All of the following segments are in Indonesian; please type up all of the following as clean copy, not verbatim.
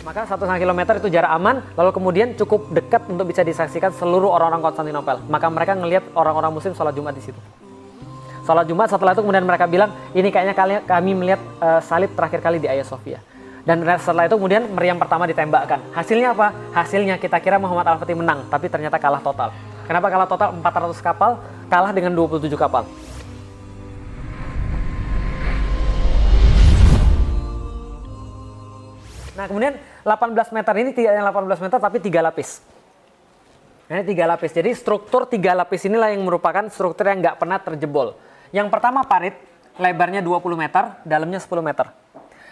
Maka 1,5 kilometer itu jarak aman, lalu kemudian cukup dekat untuk bisa disaksikan seluruh orang-orang Konstantinopel. Maka mereka ngelihat orang-orang muslim sholat Jumat di situ. Sholat Jumat, setelah itu kemudian mereka bilang, ini kayaknya kami melihat salib terakhir kali di Hagia Sophia. Dan setelah itu kemudian meriam pertama ditembakkan. Hasilnya apa? Hasilnya kita kira Muhammad Al-Fatih menang, tapi ternyata kalah total. Kenapa kalah total? 400 kapal kalah dengan 27 kapal. Nah kemudian 18 meter ini tidak hanya 18 meter tapi 3 lapis. Ini 3 lapis. Jadi struktur 3 lapis inilah yang merupakan struktur yang nggak pernah terjebol. Yang pertama parit, lebarnya 20 meter, dalamnya 10 meter.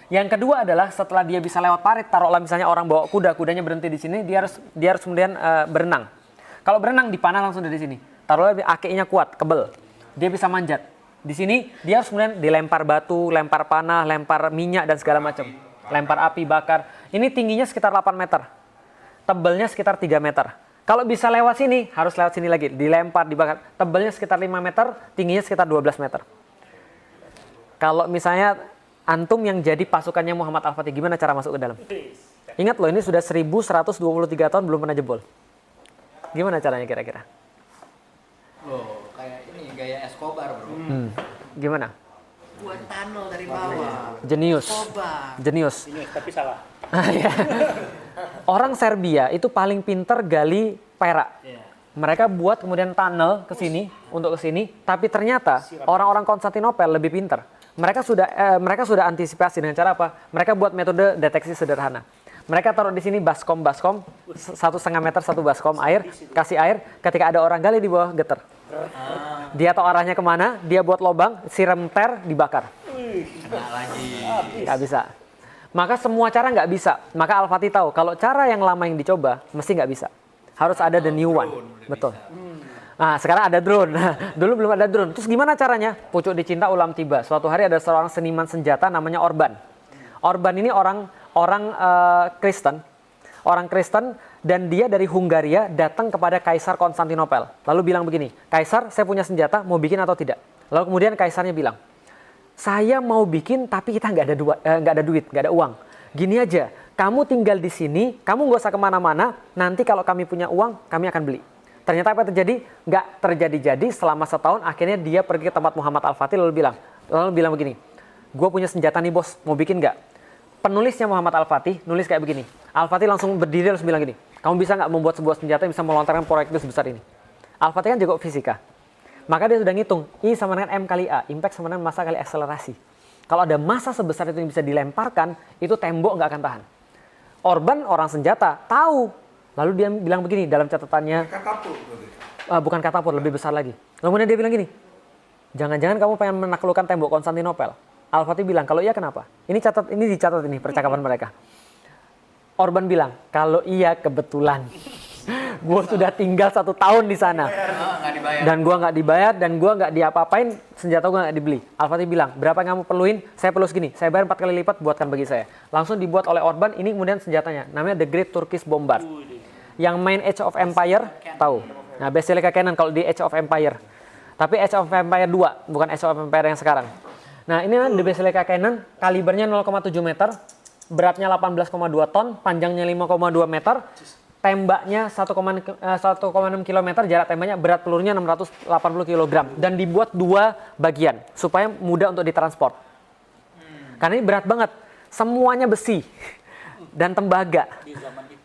Yang kedua adalah setelah dia bisa lewat parit, taruhlah misalnya orang bawa kuda, kudanya berhenti di sini, dia harus kemudian berenang. Kalau berenang dipanah langsung dari sini. Taruhlah akiknya kuat, kebel. Dia bisa manjat. Di sini dia harus kemudian dilempar batu, lempar panah, lempar minyak dan segala macam. Lempar api bakar. Ini tingginya sekitar 8 meter. Tebelnya sekitar 3 meter. Kalau bisa lewat sini, harus lewat sini lagi. Dilempar, dibakar. Tebelnya sekitar 5 meter, tingginya sekitar 12 meter. Kalau misalnya antum yang jadi pasukannya Muhammad Al-Fatih, gimana cara masuk ke dalam? Ingat loh, ini sudah 1123 tahun belum pernah jebol. Gimana caranya kira-kira? Loh, kayak ini gaya Escobar, bro. Gimana? Buat tunnel dari bawah. Jenius. Escobar. Jenius. Tapi salah. Orang Serbia itu paling pinter gali perak. Mereka buat kemudian tunnel ke sini untuk ke sini, tapi ternyata orang-orang Konstantinopel lebih pinter. Mereka sudah antisipasi dengan cara apa? Mereka buat metode deteksi sederhana. Mereka taruh di sini baskom 1,5 meter satu baskom air, kasih air. Ketika ada orang gali di bawah geter. Dia tahu arahnya kemana, dia buat lubang, siram ter, dibakar. Nggak lagi. Nggak bisa. Maka semua cara nggak bisa. Maka Al-Fatih tahu kalau cara yang lama yang dicoba mesti nggak bisa. Harus ada the new one. Betul. Nah sekarang ada drone. Dulu belum ada drone. Terus gimana caranya? Pucuk dicinta ulam tiba. Suatu hari ada seorang seniman senjata namanya Orban. Orban ini orang Kristen. Orang Kristen dan dia dari Hungaria datang kepada Kaisar Konstantinopel. Lalu bilang begini, Kaisar saya punya senjata, mau bikin atau tidak? Lalu kemudian Kaisarnya bilang, saya mau bikin tapi kita nggak ada duit, nggak ada uang. Gini aja, kamu tinggal di sini, kamu nggak usah kemana-mana, nanti kalau kami punya uang, kami akan beli. Ternyata apa yang terjadi? Nggak terjadi-jadi, selama setahun akhirnya dia pergi ke tempat Muhammad Al-Fatih lalu bilang begini, gue punya senjata nih bos, mau bikin nggak? Penulisnya Muhammad Al-Fatih nulis kayak begini. Al-Fatih langsung berdiri terus bilang gini, kamu bisa nggak membuat sebuah senjata yang bisa melontarkan proyektil sebesar ini? Al-Fatih kan jago fisika. Maka dia sudah ngitung, I sama dengan M kali A, impact sama dengan massa kali akselerasi. Kalau ada massa sebesar itu yang bisa dilemparkan, itu tembok nggak akan tahan. Orban orang senjata, tahu. Lalu dia bilang begini dalam catatannya, Katapult. bukan katapult, lebih besar lagi. Lalu kemudian dia bilang gini, jangan-jangan kamu pengen menaklukkan tembok Konstantinopel. Al-Fatih bilang, kalau iya kenapa? Ini dicatat ini percakapan mereka. Orban bilang, kalau iya kebetulan. Gue sudah tinggal 1 tahun di sana. Dan gue nggak dibayar, dan gue nggak diapa-apain, senjata gue nggak dibeli. Al-Fatih bilang, berapa yang kamu perluin? Saya perlu segini. Saya bayar 4 kali lipat, buatkan bagi saya. Langsung dibuat oleh Orban, ini kemudian senjatanya. Namanya The Great Turkish Bombard. Yang main Age of Empire, tahu. Nah, Basilica Cannon kalau di Age of Empire. Tapi Age of Empire 2, bukan Age of Empire yang sekarang. Nah, ini The Basilica Cannon, kalibernya 0,7 meter, beratnya 18,2 ton, panjangnya 5,2 meter, tembaknya 1,6 km, jarak tembaknya, berat pelurunya 680 kg. Dan dibuat 2 bagian, supaya mudah untuk ditransport. Karena ini berat banget, semuanya besi dan tembaga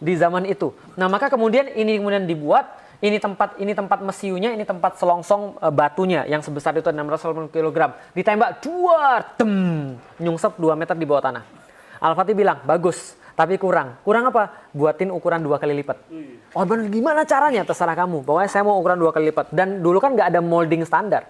di zaman itu. Nah, maka kemudian ini dibuat, ini tempat mesiunya, ini tempat selongsong batunya yang sebesar itu 680 kg. Ditembak, duar, nyungsep 2 meter di bawah tanah. Al-Fatih bilang, bagus, tapi kurang. Kurang apa? Buatin ukuran 2 kali lipat. Orban, gimana caranya? Terserah kamu. Pokoknya saya mau ukuran 2 kali lipat. Dan dulu kan nggak ada molding standar.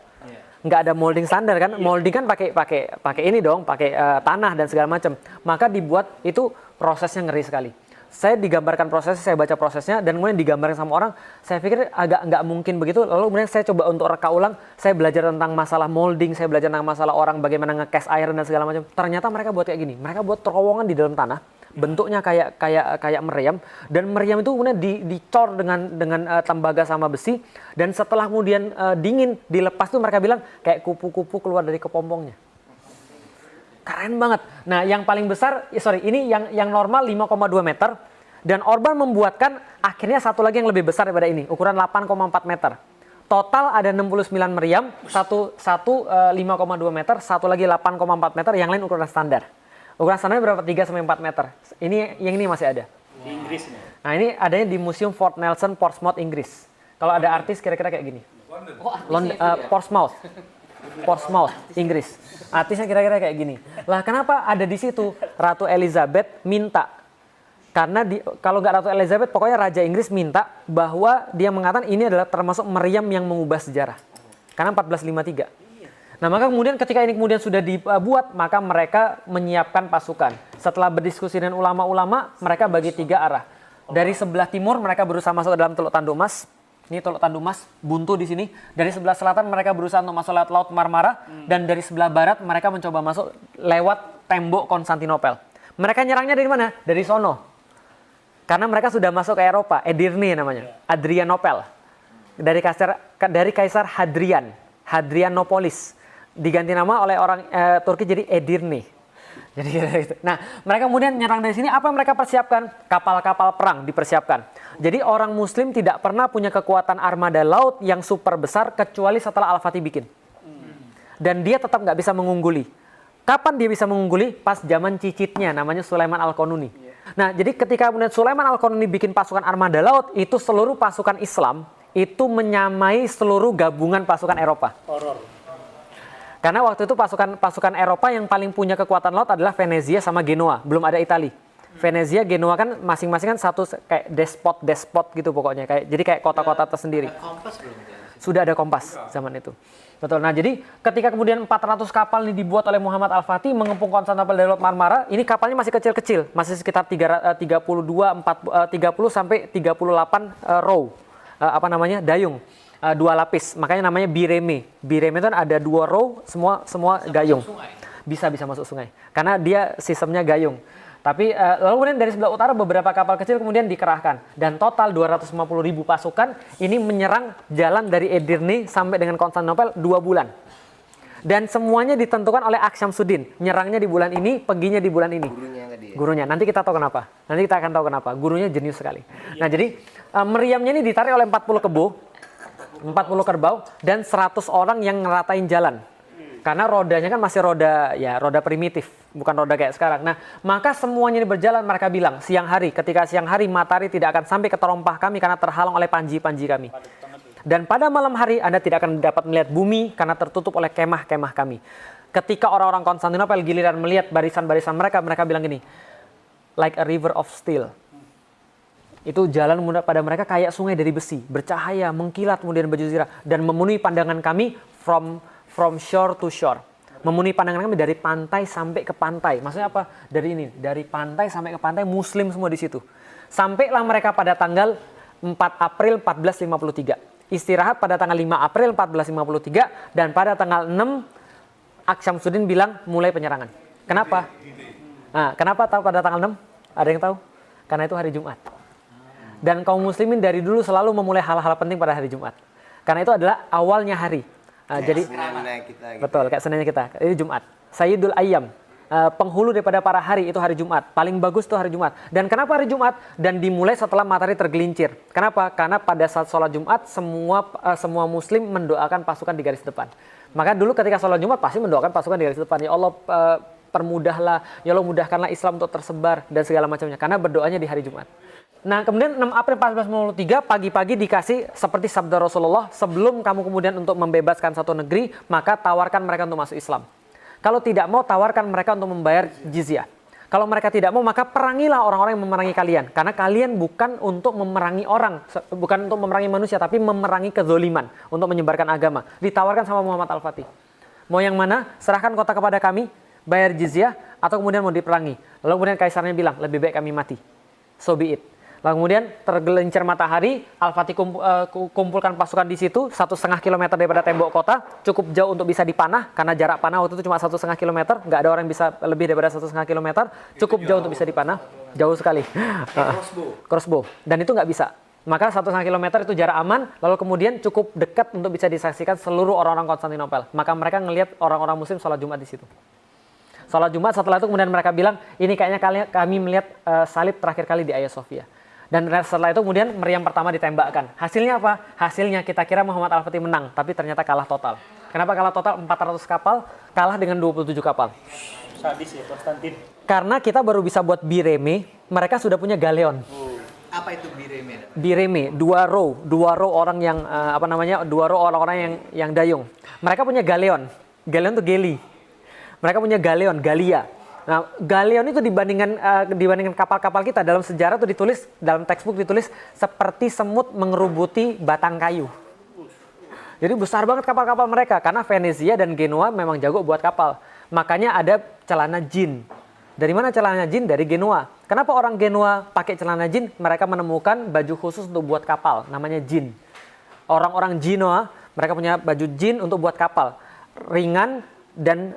Nggak ada molding standar kan? Molding kan pakai ini dong, pakai tanah dan segala macam. Maka dibuat itu prosesnya ngeri sekali. Saya digambarkan prosesnya, saya baca prosesnya, dan kemudian digambarkan sama orang, saya pikir agak nggak mungkin begitu, lalu kemudian saya coba untuk reka ulang, saya belajar tentang masalah molding, saya belajar tentang masalah orang bagaimana nge-cast iron dan segala macam. Ternyata mereka buat kayak gini, mereka buat terowongan di dalam tanah, bentuknya kayak meriam, dan meriam itu kemudian dicor dengan tembaga sama besi, dan setelah kemudian dingin, dilepas tuh mereka bilang kayak kupu-kupu keluar dari kepompongnya. Keren banget. Nah, yang paling besar, ini yang normal 5,2 meter. Dan Orban membuatkan akhirnya satu lagi yang lebih besar daripada ini, ukuran 8,4 meter. Total ada 69 meriam, satu 5,2 meter, satu lagi 8,4 meter, yang lain ukuran standar. Ukuran standar berapa? 3 sampai 4 meter. Yang ini masih ada. Di Inggris nih. Nah, ini adanya di Museum Fort Nelson, Portsmouth, Inggris. Kalau ada artis kira-kira kayak gini. Portsmouth, Inggris. Artisnya kira-kira kayak gini. Lah, kenapa ada di situ? Ratu Elizabeth minta. Karena kalau nggak Ratu Elizabeth, pokoknya Raja Inggris minta bahwa dia mengatakan ini adalah termasuk meriam yang mengubah sejarah. Karena 1453. Nah, maka kemudian ketika ini kemudian sudah dibuat, maka mereka menyiapkan pasukan. Setelah berdiskusi dengan ulama-ulama, mereka bagi 3 arah. Dari sebelah timur mereka berusaha masuk ke dalam Teluk Tandumas. Ini Teluk Tandumas, buntu di sini. Dari sebelah selatan mereka berusaha untuk masuk lewat Laut Marmara. Dan dari sebelah barat mereka mencoba masuk lewat tembok Konstantinopel. Mereka nyerangnya dari mana? Dari sono. Karena mereka sudah masuk ke Eropa, Edirne namanya, Adrianopel. Dari Kaisar Hadrianopolis. Diganti nama oleh orang Turki jadi Edirne. Jadi gitu. Nah, mereka kemudian nyerang dari sini, apa yang mereka persiapkan? Kapal-kapal perang dipersiapkan. Jadi orang Muslim tidak pernah punya kekuatan armada laut yang super besar kecuali setelah Al-Fatih bikin. Dan dia tetap nggak bisa mengungguli. Kapan dia bisa mengungguli? Pas zaman cicitnya, namanya Sulaiman Al-Qanuni. Nah, jadi ketika kemudian Sulaiman Al-Qanuni bikin pasukan armada laut, itu seluruh pasukan Islam itu menyamai seluruh gabungan pasukan Eropa. Horor. Karena waktu itu pasukan Eropa yang paling punya kekuatan laut adalah Venezia sama Genoa, belum ada Italia. Venezia, Genoa kan masing-masing kan satu kayak despot gitu pokoknya, jadi kayak kota-kota tersendiri. Kompas belum ya? Sudah ada kompas zaman itu. Betul. Nah, jadi ketika kemudian 400 kapal ini dibuat oleh Muhammad Al-Fatih mengepung Konstantinopel dari Laut Marmara, ini kapalnya masih kecil-kecil, masih sekitar 30 sampai 38 row. Dayung. 2 lapis. Makanya namanya bireme. Bireme itu kan ada 2 row, semua gayung. Bisa masuk sungai. Karena dia sistemnya gayung. Tapi lalu kemudian dari sebelah utara beberapa kapal kecil kemudian dikerahkan. Dan total 250.000 pasukan ini menyerang jalan dari Edirne sampai dengan Konstantinopel 2 bulan. Dan semuanya ditentukan oleh Aksyamsuddin. Nyerangnya di bulan ini, perginya di bulan ini. Gurunya. Nanti kita tahu kenapa. Nanti kita akan tahu kenapa. Gurunya jenius sekali. Nah, jadi meriamnya ini ditarik oleh 40 kerbau dan 100 orang yang ngeratain jalan. Karena rodanya kan masih roda primitif, bukan roda kayak sekarang. Nah, maka semuanya ini berjalan, mereka bilang ketika siang hari matahari tidak akan sampai ke terompah kami karena terhalang oleh panji-panji kami. Dan pada malam hari Anda tidak akan dapat melihat bumi karena tertutup oleh kemah-kemah kami. Ketika orang-orang Konstantinopel giliran melihat barisan-barisan mereka bilang gini, like a river of steel. Itu jalan pada mereka kayak sungai dari besi, bercahaya, mengkilat kemudian berjuzirah dan memenuhi pandangan kami from shore to shore. Memenuhi pandangan kami dari pantai sampai ke pantai. Maksudnya apa? Dari pantai sampai ke pantai, Muslim semua di situ. Sampailah mereka pada tanggal 4 April 1453. Istirahat pada tanggal 5 April 1453 dan pada tanggal 6 Aksyamsuddin bilang mulai penyerangan. Kenapa? Nah, kenapa tahu pada tanggal 6? Ada yang tahu? Karena itu hari Jumat. Dan kaum muslimin dari dulu selalu memulai hal-hal penting pada hari Jumat. Karena itu adalah awalnya hari. Jadi betul, kayak Seninnya kita. Ini Jumat. Sayyidul Ayyam. Penghulu daripada para hari itu hari Jumat. Paling bagus itu hari Jumat. Dan kenapa hari Jumat? Dan dimulai setelah matahari tergelincir. Kenapa? Karena pada saat sholat Jumat semua muslim mendoakan pasukan di garis depan. Maka dulu ketika sholat Jumat pasti mendoakan pasukan di garis depan. Ya Allah permudahlah, ya Allah mudahkanlah Islam untuk tersebar dan segala macamnya. Karena berdoanya di hari Jumat. Nah, kemudian 6 April 1453 pagi-pagi dikasih seperti sabda Rasulullah, sebelum kamu kemudian untuk membebaskan satu negeri, maka tawarkan mereka untuk masuk Islam. Kalau tidak mau, tawarkan mereka untuk membayar jizyah. Kalau mereka tidak mau, maka perangilah orang-orang yang memerangi kalian. Karena kalian bukan untuk memerangi orang, bukan untuk memerangi manusia, tapi memerangi kezoliman untuk menyebarkan agama. Ditawarkan sama Muhammad Al-Fatih. Mau yang mana? Serahkan kota kepada kami, bayar jizyah, atau kemudian mau diperangi. Lalu kemudian kaisarnya bilang, lebih baik kami mati. So be it. Lalu kemudian tergelincir matahari, Al-Fatih kumpulkan pasukan di situ, 1,5 kilometer daripada tembok kota, cukup jauh untuk bisa dipanah, karena jarak panah waktu itu cuma 1,5 kilometer, nggak ada orang yang bisa lebih daripada 1,5 kilometer, cukup jauh untuk bisa dipanah, jauh sekali. Crossbow. Dan itu nggak bisa. Maka 1,5 kilometer itu jarak aman, lalu kemudian cukup dekat untuk bisa disaksikan seluruh orang-orang Konstantinopel. Maka mereka ngelihat orang-orang muslim sholat Jumat di situ. Sholat Jumat, setelah itu kemudian mereka bilang, ini kayaknya kami melihat salib terakhir kali di Hagia Sophia. Dan setelah itu kemudian meriam pertama ditembakkan. Hasilnya apa? Hasilnya kita kira Muhammad Al-Fatih menang, tapi ternyata kalah total. Kenapa kalah total? 400 kapal kalah dengan 27 kapal. Sadis ya Konstantin. Karena kita baru bisa buat bireme, mereka sudah punya galeon. Apa itu bireme? Bireme, dua row orang yang dua row orang-orang yang dayung. Mereka punya galeon. Galeon itu geli. Mereka punya galeon, galia. Nah, galeon itu dibandingkan kapal-kapal kita dalam sejarah itu ditulis, dalam textbook ditulis seperti semut mengerubuti batang kayu. Jadi besar banget kapal-kapal mereka karena Venezia dan Genoa memang jago buat kapal. Makanya ada celana jin. Dari mana celana jin? Dari Genoa. Kenapa orang Genoa pakai celana jin? Mereka menemukan baju khusus untuk buat kapal, namanya jin. Orang-orang Genoa, mereka punya baju jin untuk buat kapal, ringan dan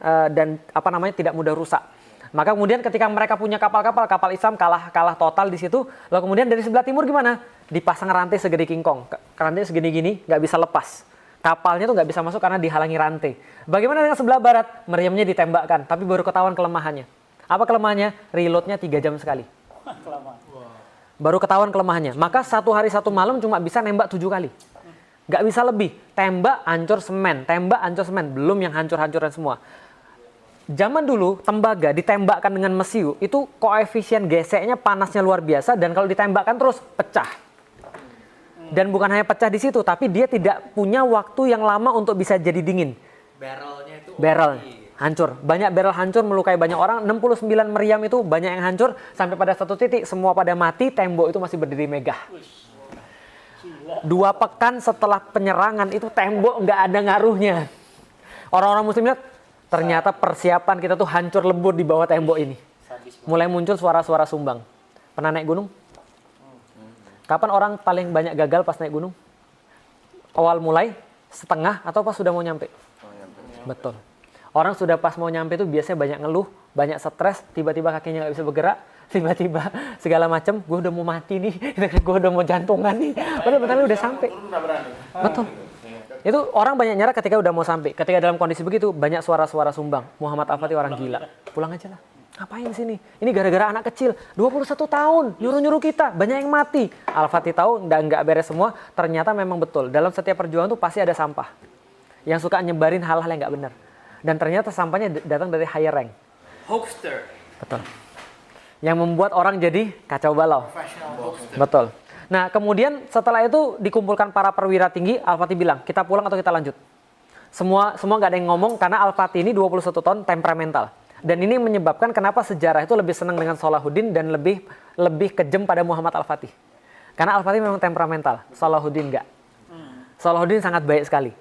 tidak mudah rusak. Maka kemudian ketika mereka punya kapal Islam kalah total di situ. Lalu kemudian dari sebelah timur gimana? Dipasang rantai segede kingkong. Rantai segini gini, nggak bisa lepas. Kapalnya tuh nggak bisa masuk karena dihalangi rantai. Bagaimana dengan sebelah barat? Meriamnya ditembakkan, tapi baru ketahuan kelemahannya. Apa kelemahannya? Reloadnya 3 jam sekali. Baru ketahuan kelemahannya. Maka 1 hari 1 malam cuma bisa nembak 7 kali. Nggak bisa lebih. Tembak, hancur semen. Tembak, hancur semen. Belum yang hancur-hancuran semua. Zaman dulu, tembaga ditembakkan dengan mesiu, itu koefisien geseknya panasnya luar biasa, dan kalau ditembakkan terus, pecah. Dan bukan hanya pecah di situ, tapi dia tidak punya waktu yang lama untuk bisa jadi dingin. Barrelnya itu Barrel, hancur. Banyak barrel hancur, melukai banyak orang. 69 meriam itu banyak yang hancur, sampai pada satu titik, semua pada mati, tembok itu masih berdiri megah. 2 pekan setelah penyerangan, itu tembok nggak ada ngaruhnya. Orang-orang muslim lihat, ternyata persiapan kita tuh hancur lebur di bawah tembok ini. Mulai muncul suara-suara sumbang. Pernah naik gunung? Kapan orang paling banyak gagal pas naik gunung? Awal mulai, setengah, atau pas sudah mau nyampe? Betul. Orang sudah pas mau nyampe itu biasanya banyak ngeluh, banyak stres, tiba-tiba kakinya nggak bisa bergerak, tiba-tiba segala macam, gue udah mau mati nih, gue udah mau jantungan nih. Padahal udah sampai. Betul. Itu orang banyak nyerah ketika udah mau sampai. Ketika dalam kondisi begitu, banyak suara-suara sumbang. Muhammad Al-Fatih orang gila. Pulang aja lah. Ngapain sini? Ini gara-gara anak kecil. 21 tahun. Nyuruh-nyuruh kita. Banyak yang mati. Al-Fatih tahu nggak beres semua. Ternyata memang betul. Dalam setiap perjuangan tuh pasti ada sampah. Yang suka nyebarin hal-hal yang nggak benar. Dan ternyata sampahnya datang dari higher rank. hoaxer. Betul. Yang membuat orang jadi kacau balau. Professional hoaxer. Betul. Nah, kemudian setelah itu dikumpulkan para perwira tinggi, Al-Fatih bilang, kita pulang atau kita lanjut? Semua nggak ada yang ngomong karena Al-Fatih ini 21 tahun temperamental. Dan ini menyebabkan kenapa sejarah itu lebih senang dengan Salahuddin dan lebih kejam pada Muhammad Al-Fatih. Karena Al-Fatih memang temperamental, Salahuddin enggak. Salahuddin sangat baik sekali.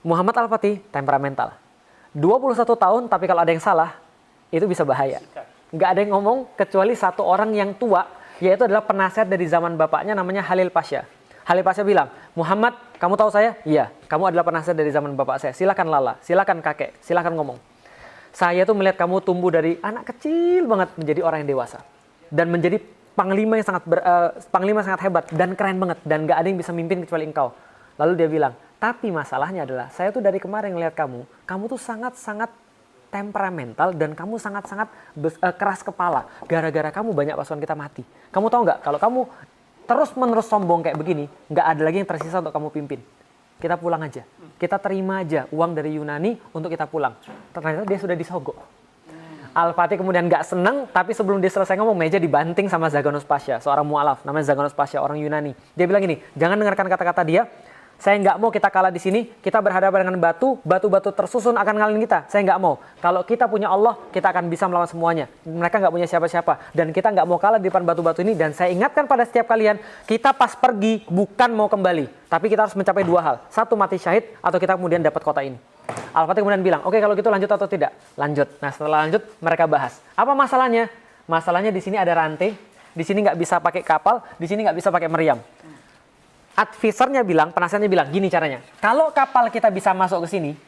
Muhammad Al-Fatih temperamental. 21 tahun, tapi kalau ada yang salah, itu bisa bahaya. Nggak ada yang ngomong kecuali satu orang yang tua, yaitu adalah penasihat dari zaman bapaknya namanya Halil Pasha. Halil Pasha bilang, Muhammad, kamu tahu saya? Iya, kamu adalah penasihat dari zaman bapak saya. Silakan lala, silakan kakek, silakan ngomong. Saya tuh melihat kamu tumbuh dari anak kecil banget menjadi orang yang dewasa. Dan menjadi panglima yang sangat hebat dan keren banget. Dan gak ada yang bisa mimpin kecuali engkau. Lalu dia bilang, tapi masalahnya adalah, saya tuh dari kemarin ngeliat kamu tuh sangat-sangat temperamental dan kamu sangat-sangat keras kepala. Gara-gara kamu banyak pasukan kita mati. Kamu tahu nggak kalau kamu terus-menerus sombong kayak begini, nggak ada lagi yang tersisa untuk kamu pimpin. Kita pulang aja. Kita terima aja uang dari Yunani untuk kita pulang. Ternyata dia sudah disogok. Al-Fatih kemudian nggak senang, tapi sebelum dia selesai ngomong, meja dibanting sama Zaganos Pasha, seorang mu'alaf, namanya Zaganos Pasha, orang Yunani. Dia bilang gini, jangan dengarkan kata-kata dia. Saya nggak mau kita kalah di sini, kita berhadapan dengan batu-batu tersusun akan ngalahin kita. Saya nggak mau. Kalau kita punya Allah, kita akan bisa melawan semuanya. Mereka nggak punya siapa-siapa. Dan kita nggak mau kalah di depan batu-batu ini. Dan saya ingatkan pada setiap kalian, kita pas pergi bukan mau kembali. Tapi kita harus mencapai 2 hal. 1, mati syahid, atau kita kemudian dapat kota ini. Al-Fatih kemudian bilang, oke kalau gitu lanjut atau tidak? Lanjut. Nah setelah lanjut, mereka bahas. Apa masalahnya? Masalahnya di sini ada rantai. Di sini nggak bisa pakai kapal. Di sini nggak bisa pakai meriam. Advisernya bilang, penasihatnya bilang, gini caranya. Kalau kapal kita bisa masuk ke sini,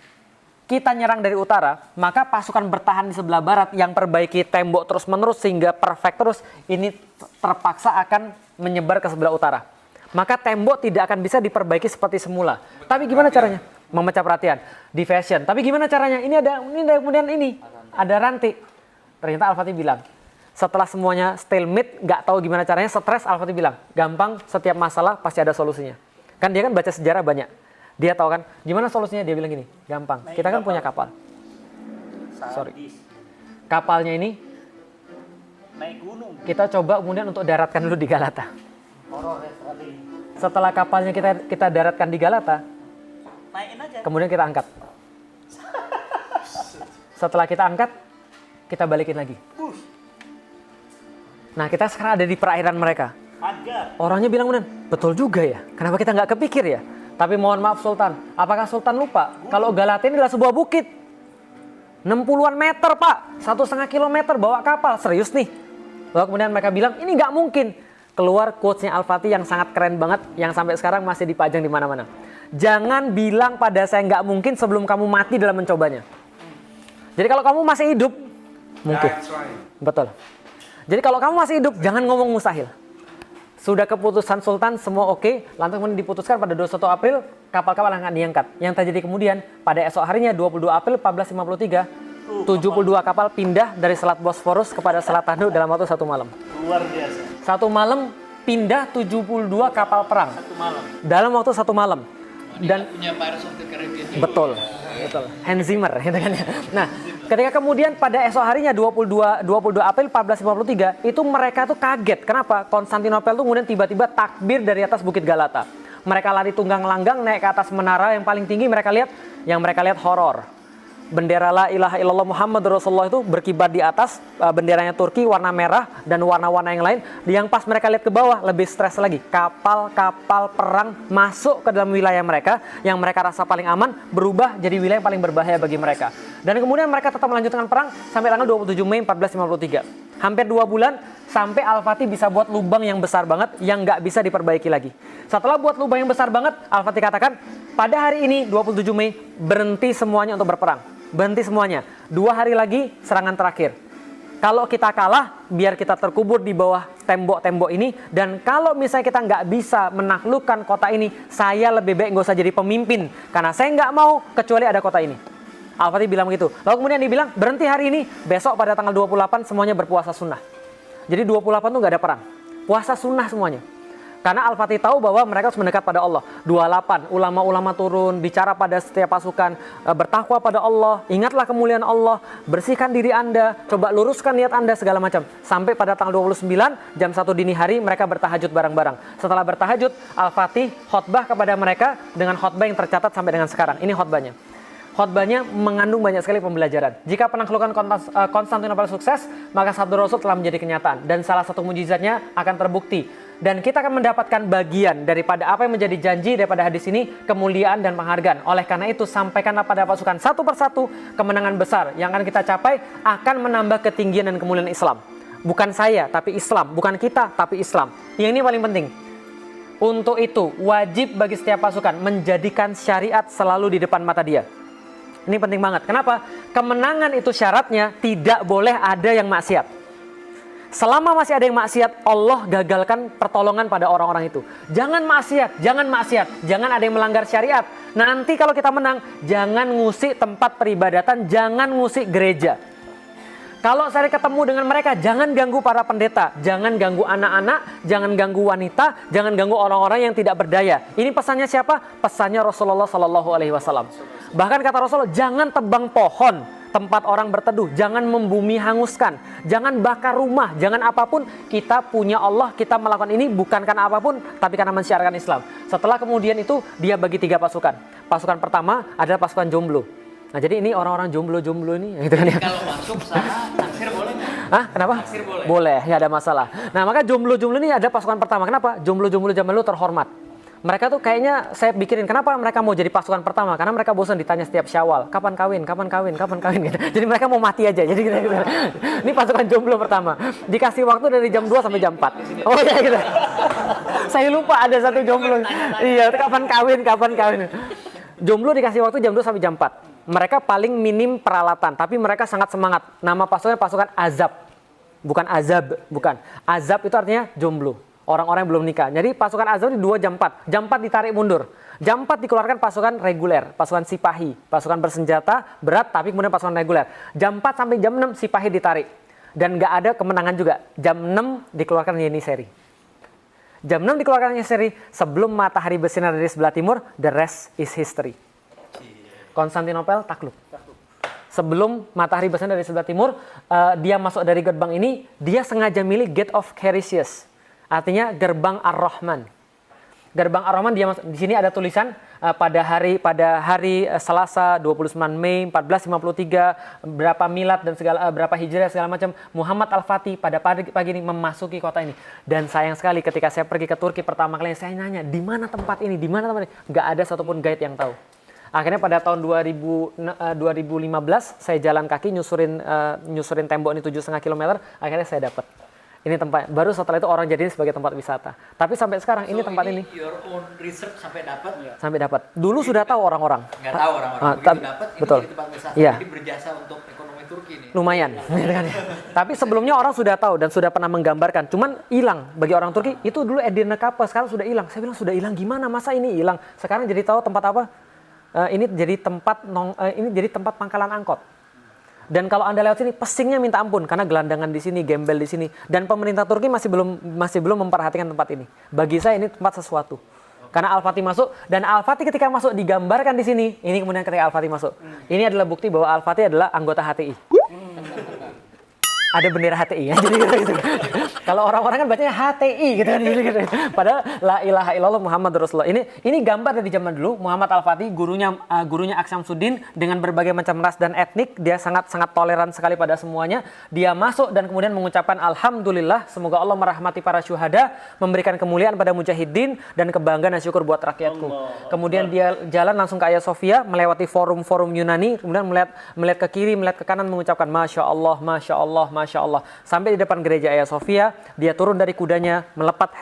kita nyerang dari utara, maka pasukan bertahan di sebelah barat yang perbaiki tembok terus-menerus sehingga perfect terus, ini terpaksa akan menyebar ke sebelah utara. Maka tembok tidak akan bisa diperbaiki seperti semula. Tapi gimana caranya? Memecah perhatian. Diversion. Tapi gimana caranya? Ini ada kemudian ini. Ada rantai. Ternyata Al-Fatih bilang, setelah semuanya stalemate, nggak tahu gimana caranya, stres, Al-Fatih bilang, gampang, setiap masalah pasti ada solusinya. Kan dia kan baca sejarah banyak. Dia tahu kan, gimana solusinya? Dia bilang gini, gampang. Kita kan punya kapal. Sorry. Kapalnya ini Naik gunung. kita coba kemudian untuk daratkan dulu di Galata. Horor ya sekali. Setelah kapalnya kita daratkan di Galata, Naikin aja. kemudian kita angkat. Setelah kita angkat, kita balikin lagi. Nah, kita sekarang ada di perairan mereka. Agar. Orangnya bilang kemudian, betul juga ya. Kenapa kita nggak kepikir ya? Tapi mohon maaf Sultan, apakah Sultan lupa kalau Galata ini adalah sebuah bukit? 60-an meter Pak, 1,5 kilometer bawa kapal, serius nih. Lalu kemudian mereka bilang, ini nggak mungkin. Keluar quotes-nya Al-Fatih yang sangat keren banget, yang sampai sekarang masih dipajang di mana-mana. Jangan bilang pada saya nggak mungkin sebelum kamu mati dalam mencobanya. Jadi kalau kamu masih hidup, mungkin. Betul. Jadi kalau kamu masih hidup, jangan ngomong mustahil. Sudah keputusan Sultan, semua oke. Lantas kemudian diputuskan pada 21 April, kapal-kapal akan diangkat. Yang terjadi kemudian, pada esok harinya 22 April 1453, 72 kapal pindah dari Selat Bosforus kepada Selat Tanduk dalam waktu 1 malam. Luar biasa. 1 malam pindah 72 kapal perang. 1 malam. Dalam waktu 1 malam. Dan punya Pirates of the Caribbean. betul. Betul. Hans Zimmer gitu kan ya. Nah, ketika kemudian pada esok harinya 22 April 1453 itu mereka tuh kaget. Kenapa? Konstantinopel tuh kemudian tiba-tiba takbir dari atas Bukit Galata. Mereka lari tunggang langgang naik ke atas menara yang paling tinggi, mereka lihat horor. Bendera la ilaha illallah Muhammad Rasulullah itu berkibar di atas, benderanya Turki warna merah dan warna-warna yang lain. Yang pas mereka lihat ke bawah lebih stres lagi. Kapal-kapal perang masuk ke dalam wilayah mereka yang mereka rasa paling aman berubah jadi wilayah yang paling berbahaya bagi mereka. Dan kemudian mereka tetap melanjutkan perang sampai tanggal 27 Mei 1453. Hampir 2 bulan sampai Al-Fatih bisa buat lubang yang besar banget yang nggak bisa diperbaiki lagi. Setelah buat lubang yang besar banget, Al-Fatih katakan pada hari ini 27 Mei berhenti semuanya untuk berperang. Berhenti semuanya. 2 hari lagi serangan terakhir. Kalau kita kalah, biar kita terkubur di bawah tembok-tembok ini. Dan kalau misalnya kita nggak bisa menaklukkan kota ini, saya lebih baik nggak usah jadi pemimpin. Karena saya nggak mau kecuali ada kota ini. Al-Fatih bilang begitu. Lalu kemudian dibilang, berhenti hari ini. Besok pada tanggal 28 semuanya berpuasa sunnah. Jadi 28 tuh nggak ada perang. Puasa sunnah semuanya. Karena Al-Fatih tahu bahwa mereka harus mendekat pada Allah. 28, ulama-ulama turun, bicara pada setiap pasukan, bertakwa pada Allah, ingatlah kemuliaan Allah, bersihkan diri Anda, coba luruskan niat Anda, segala macam. Sampai pada tanggal 29, jam 1 dini hari, mereka bertahajud bareng-bareng. Setelah bertahajud, Al-Fatih khotbah kepada mereka dengan khotbah yang tercatat sampai dengan sekarang. Ini khotbahnya. Khotbahnya mengandung banyak sekali pembelajaran. Jika penaklukan Konstantinopel sukses, maka sabda Rasul telah menjadi kenyataan. Dan salah satu mujizatnya akan terbukti. Dan kita akan mendapatkan bagian daripada apa yang menjadi janji daripada hadis ini, kemuliaan dan penghargaan. Oleh karena itu, sampaikanlah pada pasukan satu persatu kemenangan besar yang akan kita capai akan menambah ketinggian dan kemuliaan Islam. Bukan saya, tapi Islam. Bukan kita, tapi Islam. Yang ini paling penting. Untuk itu, wajib bagi setiap pasukan menjadikan syariat selalu di depan mata dia. Ini penting banget. Kenapa? Kemenangan itu syaratnya tidak boleh ada yang maksiat. Selama masih ada yang maksiat, Allah gagalkan pertolongan pada orang-orang itu. Jangan maksiat, jangan ada yang melanggar syariat. Nanti kalau kita menang, jangan ngusik tempat peribadatan, jangan ngusik gereja. Kalau saya ketemu dengan mereka, jangan ganggu para pendeta, jangan ganggu anak-anak, jangan ganggu wanita, jangan ganggu orang-orang yang tidak berdaya. Ini pesannya siapa? Pesannya Rasulullah SAW. Bahkan kata Rasulullah, jangan tebang pohon tempat orang berteduh, jangan membumi hanguskan, jangan bakar rumah, jangan apapun. Kita punya Allah, kita melakukan ini bukan karena apapun, tapi karena mensyiarkan Islam. Setelah kemudian itu, dia bagi 3 pasukan. Pasukan pertama adalah pasukan jomblo. Nah, jadi ini orang-orang jomblo ini gitu kan ya. Kalau masuk sana naksir boleh nggak? Hah? Kenapa? Naksir boleh. Boleh, nggak ada masalah. Nah, maka jomblo ini ada pasukan pertama. Kenapa? Jomblo zaman dulu terhormat. Mereka tuh kayaknya saya pikirin kenapa mereka mau jadi pasukan pertama, karena mereka bosan ditanya setiap Syawal, kapan kawin gitu. Jadi mereka mau mati aja. Jadi gitu. Ini pasukan jomblo pertama. Dikasih waktu dari jam 2 sampai jam 4. Oh ya gitu. Saya lupa ada satu jomblo. Iya, kapan kawin. Jomblo dikasih waktu jam 2 sampai jam 4. Mereka paling minim peralatan, tapi mereka sangat semangat. Nama pasukan Azab. Bukan Azab, bukan. Azab itu artinya jomblo. Orang-orang yang belum nikah. Jadi pasukan Azab di 2 jam 4. Jam 4 ditarik mundur. Jam 4 dikeluarkan pasukan reguler, pasukan Sipahi, pasukan bersenjata berat tapi kemudian pasukan reguler. Jam 4 sampai jam 6 Sipahi ditarik. Dan nggak ada kemenangan juga. Jam 6 dikeluarkan Yeniseri. Jam 6 dikeluarkan Yeniseri sebelum matahari bersinar dari sebelah timur, the rest is history. Konstantinopel takluk. Sebelum matahari bersinar dari sebelah timur, dia masuk dari gerbang ini, dia sengaja milih Gate of Carisius. Artinya gerbang Ar-Rahman. Gerbang Ar-Rahman dia masuk, di sini ada tulisan pada hari Selasa 29 Mei 1453 berapa milad dan segala berapa hijriah segala macam, Muhammad Al-Fatih pada pagi ini memasuki kota ini. Dan sayang sekali ketika saya pergi ke Turki pertama kali saya nanya di mana tempat ini, di mana tempat ini, nggak ada satupun guide yang tahu. Akhirnya pada tahun 2015 saya jalan kaki nyusurin tembok ini 7,5 km, akhirnya saya dapat. Ini tempat, baru setelah itu orang jadiin sebagai tempat wisata. Tapi sampai sekarang ini tempat ini. Your own research sampai dapat? Sampai dapat. Dulu sudah tahu orang-orang. Nggak tahu orang-orang. Begitu dapat, ini betul. jadi tempat wisata. Iya. Jadi berjasa untuk ekonomi Turki nih. Lumayan. Gitu kan ya. Tapi sebelumnya orang sudah tahu dan sudah pernah menggambarkan. Cuman hilang bagi orang Turki. Itu dulu Edirne Kapı, sekarang sudah hilang. Saya bilang sudah hilang gimana? Masa ini hilang? Sekarang jadi tahu tempat apa? Ini jadi tempat pangkalan angkot. Dan kalau Anda lewat sini, pesingnya minta ampun karena gelandangan di sini, gembel di sini. Dan pemerintah Turki masih belum memperhatikan tempat ini. Bagi saya ini tempat sesuatu. Karena Al-Fatih masuk, dan Al-Fatih ketika masuk digambarkan di sini. Ini kemudian ketika Al-Fatih masuk. Ini adalah bukti bahwa Al-Fatih adalah anggota HTI. Ada bendera HTI ya. Jadi gitu. Kalau orang-orang kan bacanya HTI gitu kan. Padahal la ilaha illallah Muhammad Rasulullah. Ini gambar dari zaman dulu. Muhammad Al-Fatih gurunya Aksyamsuddin dengan berbagai macam ras dan etnik, dia sangat toleran sekali pada semuanya. Dia masuk dan kemudian mengucapkan alhamdulillah, semoga Allah merahmati para syuhada, memberikan kemuliaan pada mujahidin dan kebanggaan dan syukur buat rakyatku. Kemudian dia jalan langsung ke Hagia Sophia, melewati forum-forum Yunani, kemudian melihat ke kiri, melihat ke kanan, mengucapkan Masya Allah, Masya Allah, Masya Allah. Sampai di depan gereja Hagia Sophia, dia turun dari kudanya,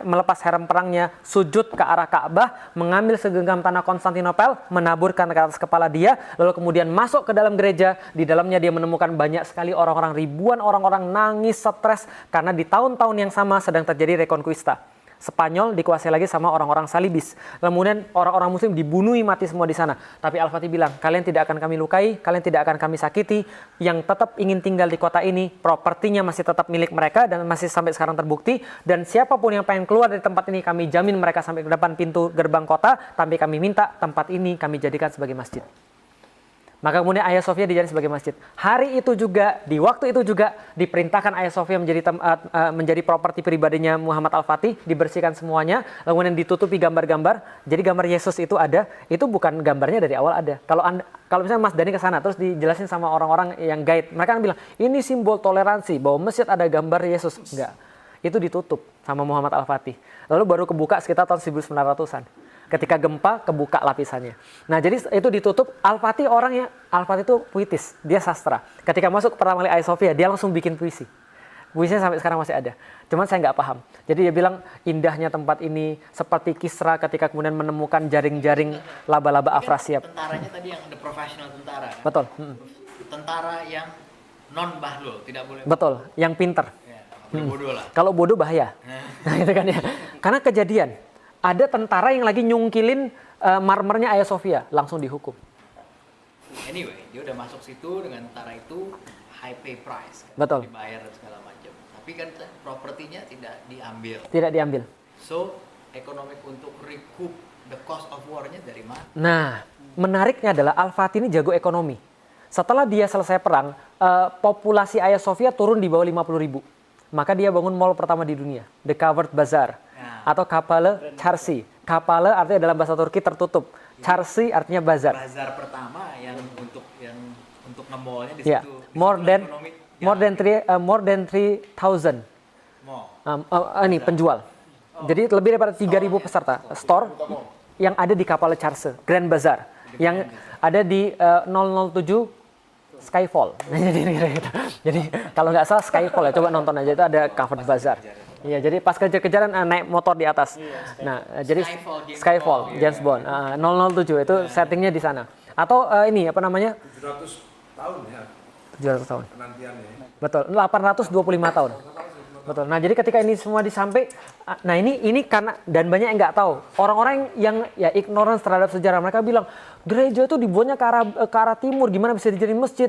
melepas helm perangnya, sujud ke arah Ka'bah, mengambil segenggam tanah Konstantinopel, menaburkan ke atas kepala dia, lalu kemudian masuk ke dalam gereja. Di dalamnya dia menemukan banyak sekali orang-orang, ribuan orang-orang nangis, stres, karena di tahun-tahun yang sama sedang terjadi Reconquista. Spanyol dikuasai lagi sama orang-orang Salibis. Kemudian orang-orang Muslim dibunuhi mati semua di sana. Tapi Al-Fatih bilang, kalian tidak akan kami lukai, kalian tidak akan kami sakiti. Yang tetap ingin tinggal di kota ini, propertinya masih tetap milik mereka dan masih sampai sekarang terbukti. Dan siapapun yang pengen keluar dari tempat ini, kami jamin mereka sampai ke depan pintu gerbang kota. Tapi kami minta tempat ini kami jadikan sebagai masjid. Maka kemudian Hagia Sophia dijadikan sebagai masjid. Hari itu juga, di waktu itu juga diperintahkan Hagia Sophia menjadi properti pribadinya Muhammad Al-Fatih, dibersihkan semuanya, lalu kemudian ditutupi gambar-gambar. Jadi gambar Yesus itu ada, itu bukan gambarnya dari awal ada. Kalau misalnya Mas Dani ke sana terus dijelasin sama orang-orang yang guide, mereka kan bilang, ini simbol toleransi bahwa masjid ada gambar Yesus. Enggak. Itu ditutup sama Muhammad Al-Fatih. Lalu baru kebuka sekitar tahun 1900-an. Ketika gempa, kebuka lapisannya. Nah, jadi itu ditutup. Al-Fatih itu puitis, dia sastra. Ketika masuk pertama kali Hagia Sophia, dia langsung bikin puisi. Puisinya sampai sekarang masih ada. Cuman saya nggak paham. Jadi dia bilang, indahnya tempat ini seperti Kisra ketika kemudian menemukan jaring-jaring laba-laba Afrasiab. Tentaranya tadi yang ada profesional tentara. Kan? Betul. Tentara yang non-bahlul, tidak boleh. Betul, yang pinter. Ya, bodoh lah. Kalau bodoh bahaya. Nah, gitu kan ya. Karena kejadian. Ada tentara yang lagi nyungkilin marmernya Hagia Sophia, langsung dihukum. Anyway, dia udah masuk situ dengan tentara itu high pay price, kan? Betul. Dibayar dan segala macam. Tapi kan propertinya tidak diambil. Tidak diambil. So, ekonomi untuk recoup the cost of war-nya dari mana? Nah, menariknya adalah Al-Fatih ini jago ekonomi. Setelah dia selesai perang, populasi Hagia Sophia turun di bawah 50.000. Maka dia bangun mall pertama di dunia, The Covered Bazaar. Atau Kapalı Çarşı. Kapalı artinya dalam bahasa Turki tertutup. Çarşı artinya bazar. Bazar pertama yang untuk nge-mallnya di Yeah. situ. More than 3,000 ini penjual. Jadi lebih daripada 3.000 peserta store yang ada di Kapalı Çarşı, Grand Bazaar, yang ada di 007 Skyfall. Jadi kalau nggak salah Skyfall ya, coba nonton aja, itu ada Covered Bazaar. Iya, jadi pas kejar-kejaran naik motor di atas. Nah, jadi Skyfall, James Bond, 007 itu settingnya di sana. Atau ini apa namanya? 700 tahun ya. 700 tahun. Penantiannya. Betul, 825 tahun. Betul. Nah, jadi ketika ini semua disampai, nah ini karena dan banyak yang nggak tahu. Orang-orang yang ya ignorance terhadap sejarah, mereka bilang gereja itu dibuatnya ke arah timur, gimana bisa dijadiin masjid?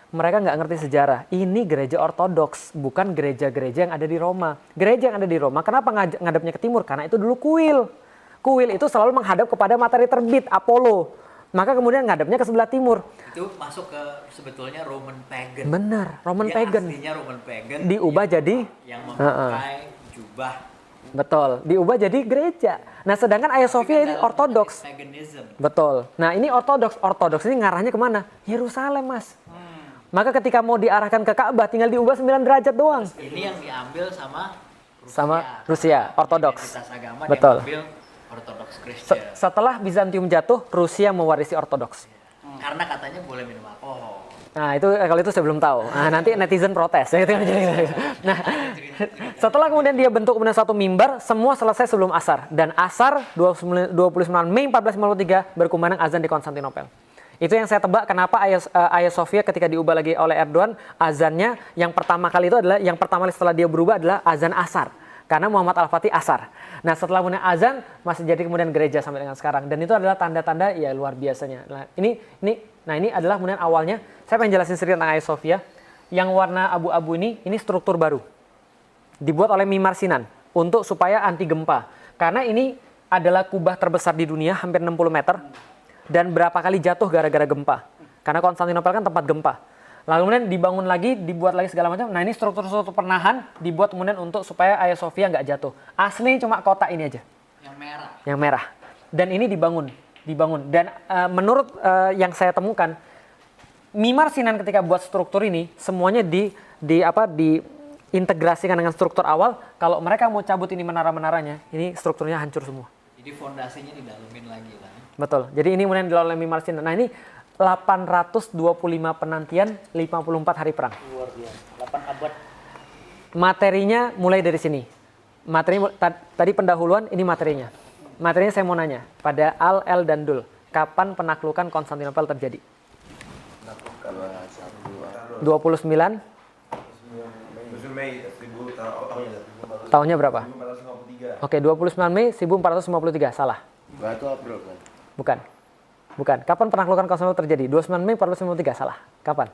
mereka nggak ngerti sejarah. Ini gereja ortodoks, bukan gereja-gereja yang ada di Roma. Gereja yang ada di Roma, kenapa ngadepnya ke timur? Karena itu dulu kuil. Kuil itu selalu menghadap kepada matahari terbit, Apollo. Maka kemudian ngadepnya ke sebelah timur. Itu masuk ke sebetulnya Roman pagan. Benar, Roman Dia pagan. aslinya Roman pagan. Diubah jadi yang memakai jubah. betul, diubah jadi gereja. Nah, sedangkan Hagia Sophia ini ortodoks. Paganism. Betul. Nah, ini ortodoks. Ortodoks ini ngarahnya kemana? Yerusalem, Mas. Maka ketika mau diarahkan ke Ka'bah tinggal diubah 9 derajat doang. Ini yang diambil sama Rusia, ortodoks. Identitas agama Betul. diambil Ortodoks Kristen. Setelah Bizantium jatuh, Rusia mewarisi ortodoks. Karena katanya boleh minum alkohol. Nah, itu kalau itu saya belum tahu. Nah, nanti netizen protes. Nah, setelah kemudian dia bentuk kemudian satu mimbar, semua selesai sebelum asar. Dan asar 29 Mei 1453 berkumandang azan di Konstantinopel. Itu yang saya tebak kenapa Hagia Sophia ketika diubah lagi oleh Erdogan, azannya yang pertama kali itu adalah, yang pertama kali setelah dia berubah adalah azan asar. Karena Muhammad Al-Fatih asar. Nah, setelah kemudian azan masih jadi kemudian gereja sampai dengan sekarang. Dan itu adalah tanda-tanda ya luar biasanya. Nah, ini adalah kemudian awalnya. Saya pengen jelasin sedikit tentang Hagia Sophia. Yang warna abu-abu ini struktur baru. Dibuat oleh Mimar Sinan untuk supaya anti gempa. Karena ini adalah kubah terbesar di dunia, hampir 60 meter. Dan berapa kali jatuh gara-gara gempa. Karena Konstantinopel kan tempat gempa. Lalu kemudian dibangun lagi, dibuat lagi segala macam. Nah, ini struktur-struktur penahan dibuat kemudian untuk supaya Hagia Sophia nggak jatuh. Asli cuma kotak ini aja. Yang merah. Yang merah. Dan ini dibangun. Dan menurut yang saya temukan, Mimar Sinan ketika buat struktur ini semuanya diintegrasikan dengan struktur awal. Kalau mereka mau cabut ini menara-menaranya, ini strukturnya hancur semua. Jadi fondasinya didalemin lagi lah. Betul. Jadi ini kemudian dilakukan oleh Mimar Sinan. Nah, ini 825 penantian, 54 hari perang. Luar biasa. 8 abad. Materinya mulai dari sini. Tadi pendahuluan, ini materinya. Materinya saya mau nanya, pada Al, El, dan Dul, kapan penaklukan Konstantinopel terjadi? 29? Mei Tahunnya berapa? 1453. Oke, 29 Mei 1453, salah. Batu April kan? Bukan. Kapan penaklukan Konstantinopel terjadi? 29 Mei 1453, salah. Kapan?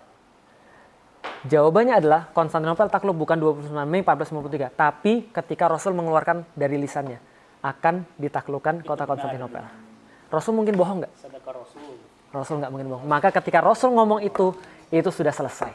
Jawabannya adalah Konstantinopel takluk bukan 29 Mei 1453, tapi ketika Rasul mengeluarkan dari lisannya akan ditaklukkan kota Konstantinopel. Rasul mungkin bohong nggak? Sedekah Rasul. Rasul nggak mungkin bohong. Maka ketika Rasul ngomong itu sudah selesai.